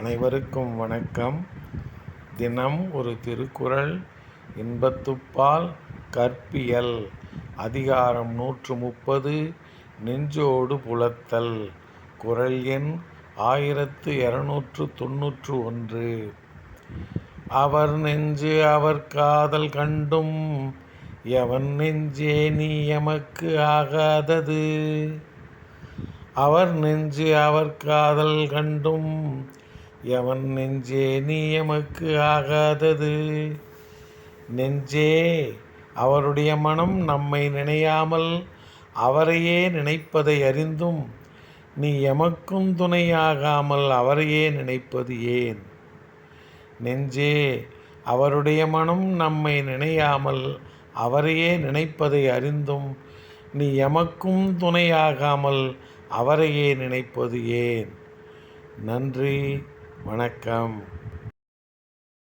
அனைவருக்கும் வணக்கம். தினம் ஒரு திருக்குறள். இன்பத்துப்பால் கற்பியல். அதிகாரம் 130. நெஞ்சோடு புலத்தல். குறள் எண் 1291. அவர் நெஞ்சு அவர் காதல் கண்டும் எவன் நெஞ்சே நீ எமக்கு ஆகாதது. அவர் நெஞ்சு அவர் காதல் கண்டும் எவன் நெஞ்சே நீ எமக்கு ஆகாதது. நெஞ்சே, அவருடைய மனம் நம்மை நினையாமல் அவரையே நினைப்பதை அறிந்தும் நீ எமக்கும் துணையாகாமல் அவரையே நினைப்பது ஏன்? நெஞ்சே, அவருடைய மனம் நம்மை நினையாமல் அவரையே நினைப்பதை அறிந்தும் நீ எமக்கும் துணையாகாமல் அவரையே நினைப்பது ஏன்? நன்றி, வணக்கம்.